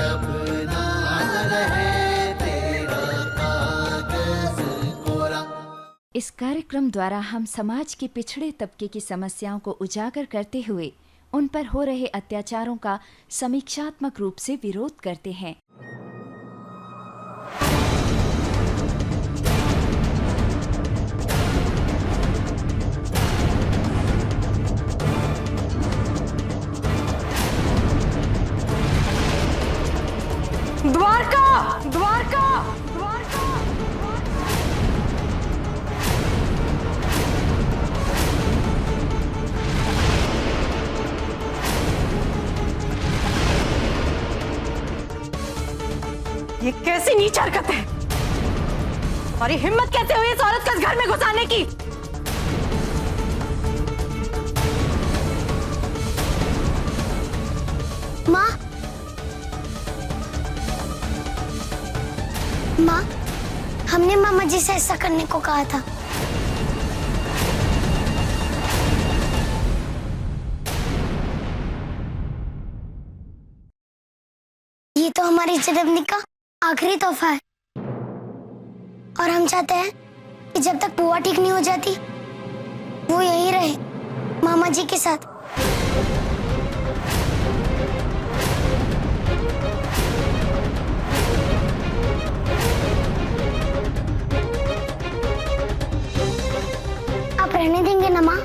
अपना रहे तेरा कागज कोरा। इस कार्यक्रम द्वारा हम समाज के पिछड़े तबके की समस्याओं को उजागर करते हुए उन पर हो रहे अत्याचारों का समीक्षात्मक रूप से विरोध करते हैं। द्वारका, द्वारका, द्वारका। ये कैसी नीच हरकत है? और ये हिम्मत कैसे हुई इस औरत को इस घर में घुसाने की? माँ, माँ, हमने मामा जी से ऐसा करने को कहा था। ये तो हमारी जन्मदिन का आखिरी तोहफा है और हम चाहते हैं कि जब तक बुआ ठीक नहीं हो जाती वो यहीं रहे मामा जी के साथ। आप रहने देंगे ना माँ?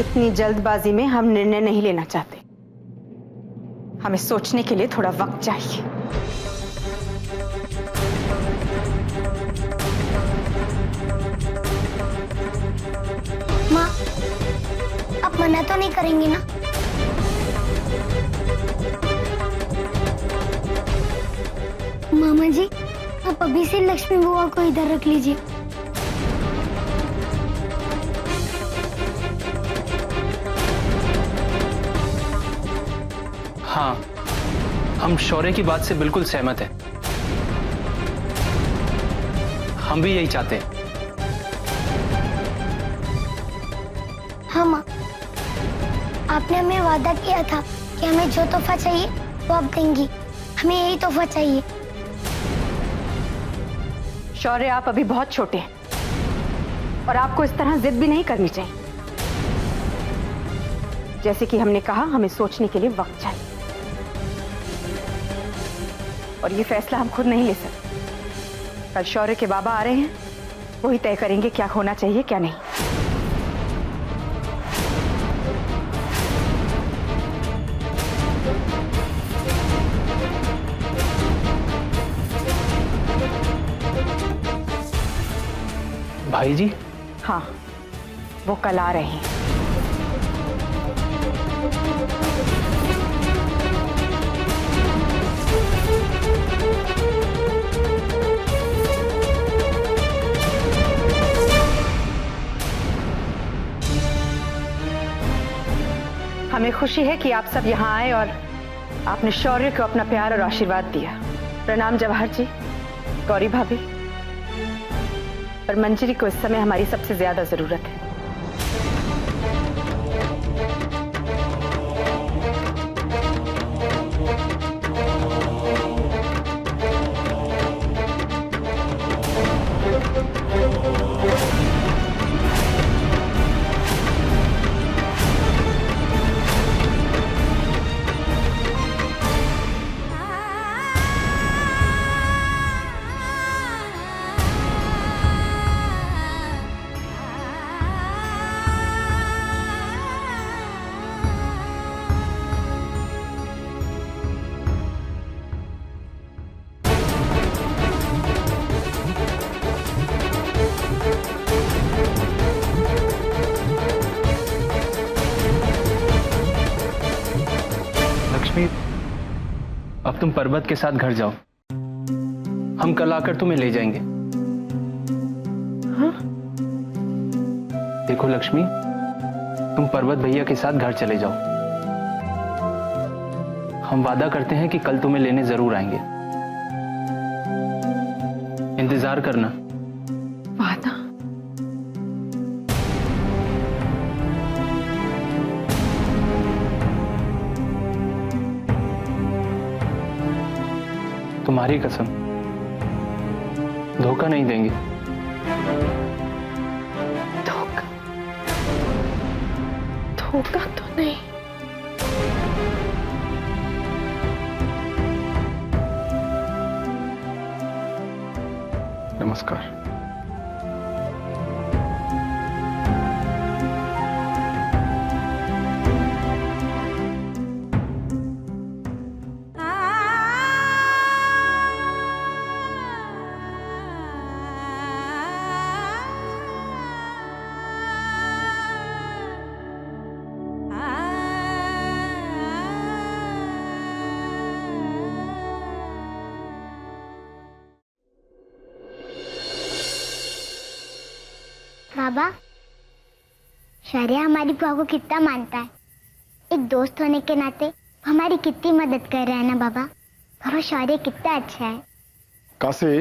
इतनी जल्दबाजी में हम निर्णय नहीं लेना चाहते। हमें सोचने के लिए थोड़ा वक्त चाहिए। माँ, आप मना तो नहीं करेंगी ना? मामा जी, आप अभी से लक्ष्मी बुआ को इधर रख लीजिए। हाँ, हम शौर्य की बात से बिल्कुल सहमत हैं। हम भी यही चाहते हैं। हाँ माँ, आपने हमें वादा किया था कि हमें जो तोहफा चाहिए वो आप देंगी। हमें यही तोहफा चाहिए। शौर्य, आप अभी बहुत छोटे हैं और आपको इस तरह जिद भी नहीं करनी चाहिए। जैसे कि हमने कहा, हमें सोचने के लिए वक्त चाहिए और ये फैसला हम खुद नहीं ले सकते। कल शौर्य के बाबा आ रहे हैं, वही तय करेंगे क्या होना चाहिए क्या नहीं। भाई जी? हाँ, वो कल आ रहे हैं। हमें खुशी है कि आप सब यहाँ आए और आपने शौर्य को अपना प्यार और आशीर्वाद दिया। प्रणाम जवाहर जी, गौरी भाभी। पर मंजरी को इस समय हमारी सबसे ज्यादा जरूरत है। अब तुम पर्वत के साथ घर जाओ, हम कल आकर तुम्हें ले जाएंगे। हाँ? देखो लक्ष्मी, तुम पर्वत भैया के साथ घर चले जाओ। हम वादा करते हैं कि कल तुम्हें लेने जरूर आएंगे। इंतजार करना। वादा? तुम्हारी कसम, धोखा नहीं देंगे। धोखा? धोखा तो नहीं। नमस्कार। बाबा, शौर्य हमारी बुआ को कितना मानता है। एक दोस्त होने के नाते वो हमारी कितनी मदद कर रहा है ना बाबा। और वो शौर्य कितना अच्छा है। काशी,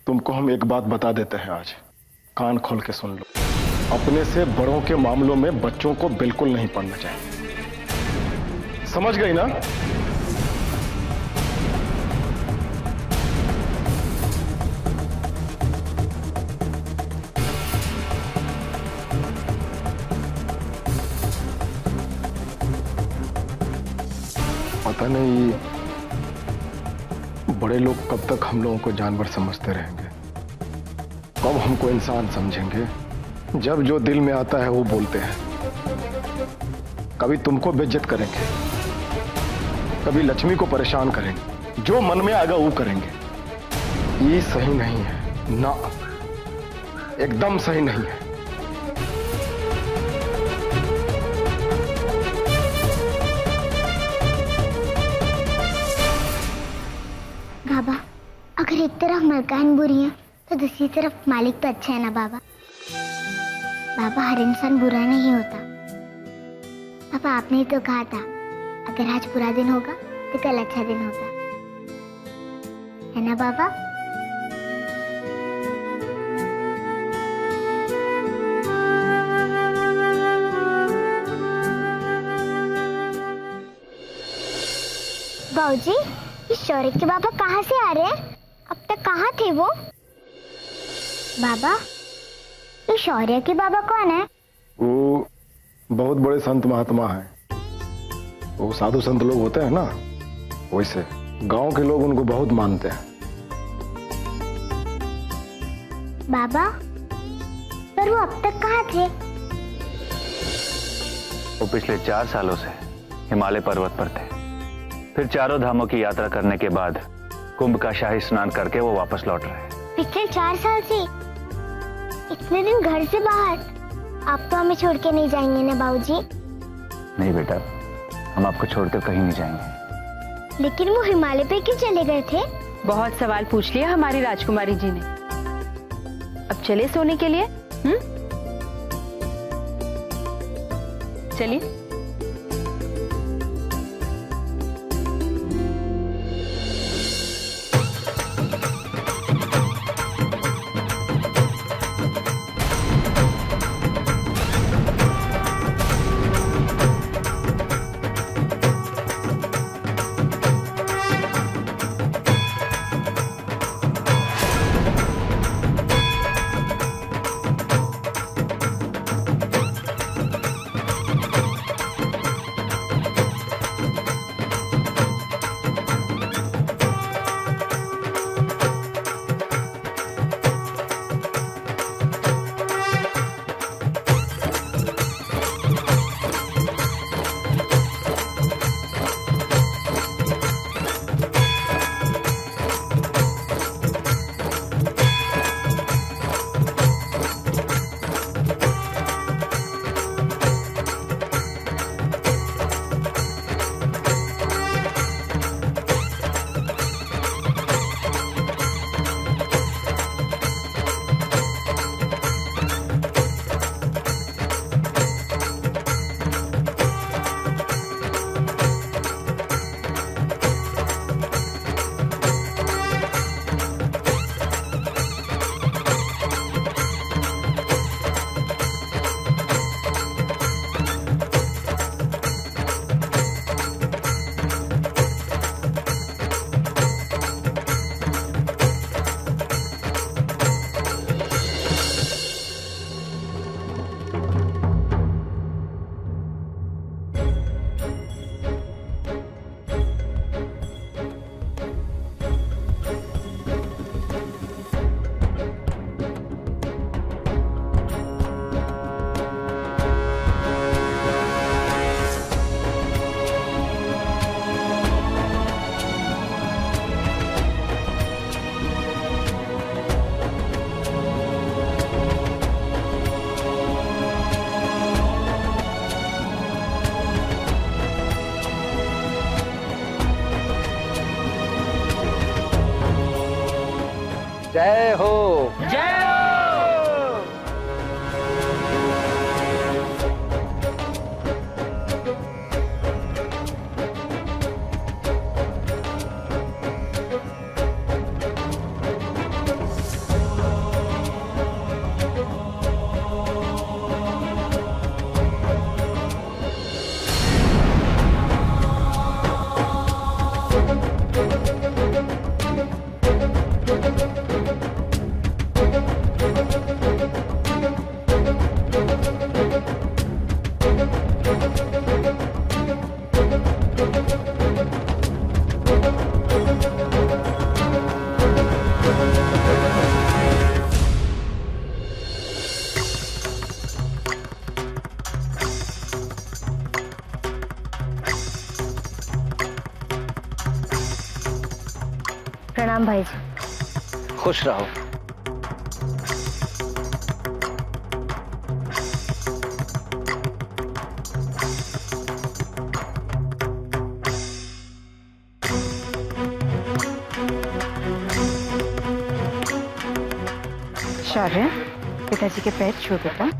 तुमको हम एक बात बता देते हैं आज, कान खोल के सुन लो। अपने से बड़ों के मामलों में बच्चों को बिल्कुल नहीं पड़ना चाहिए, समझ गई ना? पता नहीं बड़े लोग कब तक हम लोगों को जानवर समझते रहेंगे, कब हमको इंसान समझेंगे। जब जो दिल में आता है वो बोलते हैं। कभी तुमको बेइज्जत करेंगे, कभी लक्ष्मी को परेशान करेंगे, जो मन में आएगा वो करेंगे। ये सही नहीं है ना, एकदम सही नहीं है। बाबा, अगर एक तरफ मलकान बुरी है तो दूसरी तरफ मालिक तो अच्छा है ना बाबा। बाबा, हर इंसान बुरा नहीं होता। पापा, आपने ही तो कहा था अगर आज बुरा दिन होगा तो कल अच्छा दिन होगा, है ना बाबा? बाबूजी, इस शौर्य के बाबा कहाँ से आ रहे हैं? अब तक कहाँ थे वो? बाबा, ये शौर्य के बाबा कौन है? वो बहुत बड़े संत महात्मा हैं। वो साधु संत लोग होते हैं ना, वैसे गांव के लोग उनको बहुत मानते हैं। बाबा, पर वो अब तक कहाँ थे? वो पिछले 4 सालों से हिमालय पर्वत पर थे। फिर चारों धामों की यात्रा करने के बाद कुंभ का शाही स्नान करके वो वापस लौट रहे। पिछले 4 साल से इतने दिन घर से बाहर? आप तो हमें छोड़ के नहीं जाएंगे ना बाबूजी? नहीं बेटा, हम आपको छोड़कर कहीं नहीं जाएंगे। लेकिन वो हिमालय पे क्यों चले गए थे? बहुत सवाल पूछ लिया हमारी राजकुमारी जी ने। अब चले सोने के लिए? चलिए। जय हो। प्रणाम भाई जी। खुश रहो। शौर्य, पिताजी के पैर छू बेटा।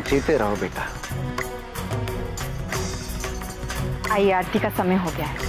जीते रहो बेटा। आइए, आरती का समय हो गया है।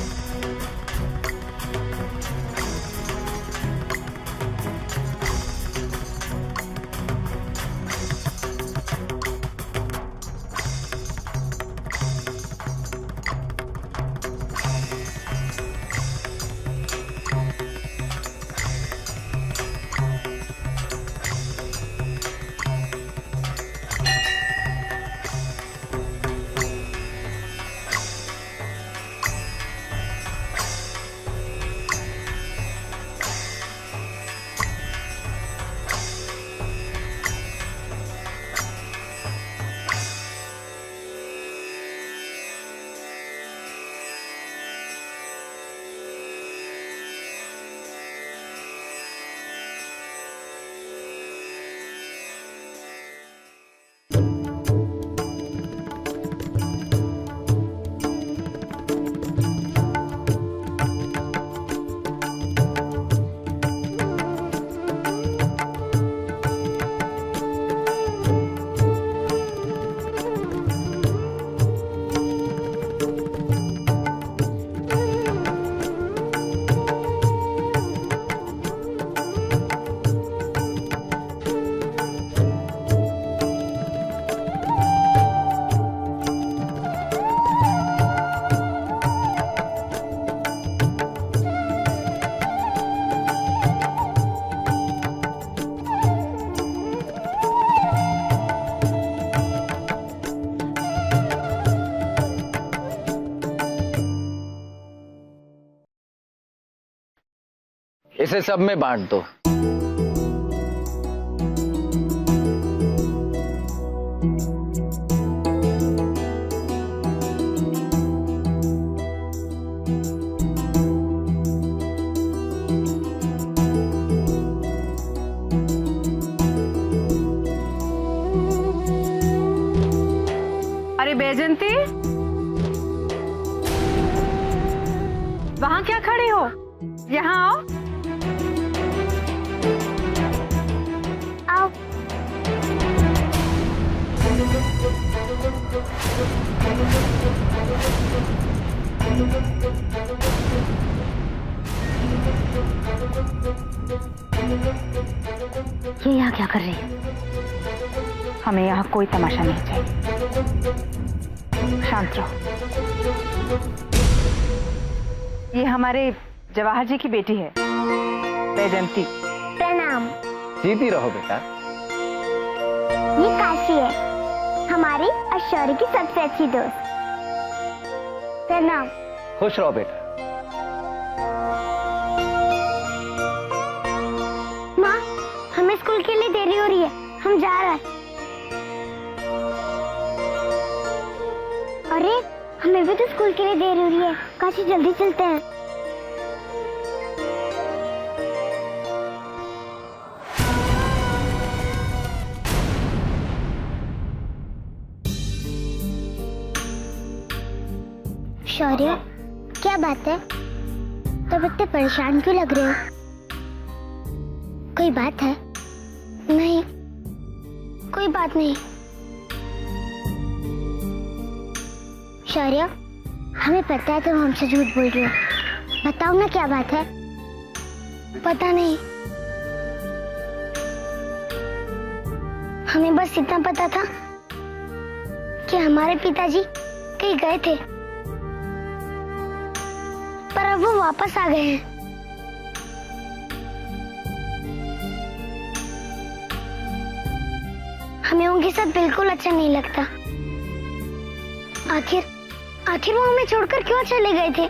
इसे सब में बांट दो। अरे बैजंती, वहां क्या खड़े हो? यहाँ आओ। आओ। ये यहाँ क्या कर रही है? हमें यहाँ कोई तमाशा नहीं चाहिए। शांत रहो। ये हमारे जवाहर जी की बेटी है, बैजंती। प्रणाम। जीती रहो बेटा। ये काशी है, हमारी और शौर्य की सबसे अच्छी दोस्त। प्रणाम। खुश रहो बेटा। माँ, हमें स्कूल के लिए देरी हो रही है, हम जा रहे हैं। अरे, हमें भी तो स्कूल के लिए देरी हो रही है, काशी जल्दी चलते हैं। शौर्य, क्या बात है? तब इतने परेशान क्यों लग रहे हो? कोई बात है? नहीं, कोई बात नहीं। शौर्य, हमें पता है तुम हमसे झूठ बोल रहे हो। बताओ ना क्या बात है? पता नहीं, हमें बस इतना पता था कि हमारे पिताजी कहीं गए थे, पर अब वो वापस आ गए हैं। हमें उनके साथ बिल्कुल अच्छा नहीं लगता। आखिर वो हमें छोड़कर क्यों चले गए थे?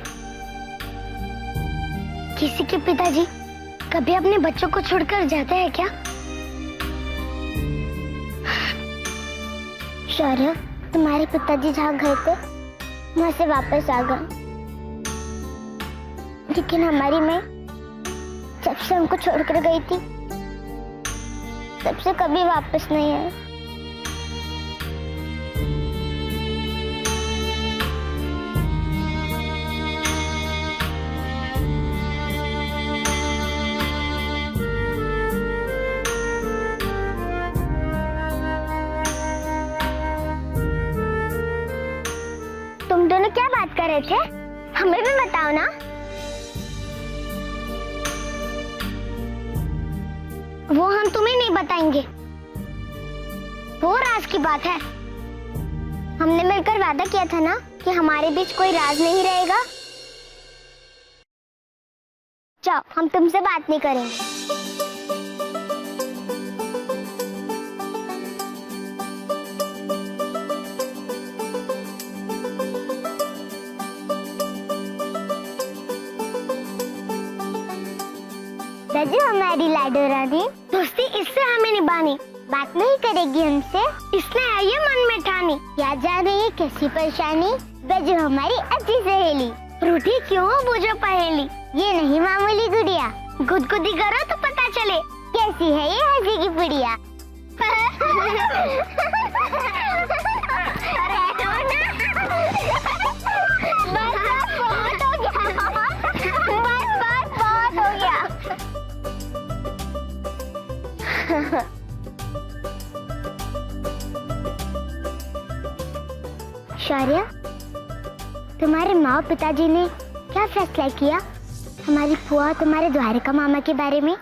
किसी के पिताजी कभी अपने बच्चों को छोड़कर जाते हैं क्या? शौर्य, तुम्हारे पिताजी जहाँ गए थे वहां से वापस आ गए, लेकिन हमारी माँ जब से उनको छोड़कर गई थी तब से कभी वापस नहीं आए। तुम दोनों क्या बात कर रहे थे? हमें भी बताओ ना। वो हम तुम्हें नहीं बताएंगे, वो राज की बात है। हमने मिलकर वादा किया था ना कि हमारे बीच कोई राज नहीं रहेगा। जाओ, हम तुमसे बात नहीं करेंगे। रजू, हमारी लाडो रानी दोस्ती इससे हमें निभानी, बात नहीं करेगी हमसे, इसने है ये मन में ठानी। क्या जाने ये कैसी परेशानी, रजू हमारी अच्छी सहेली, रूठी क्यों बूझो पहेली। ये नहीं मामूली गुड़िया, गुदगुदी करो तो पता चले कैसी है ये हंसी की पुड़िया। शौर्य, तुम्हारे माँ और पिताजी ने क्या फैसला किया हमारी फुआ तुम्हारे द्वारका मामा के बारे में?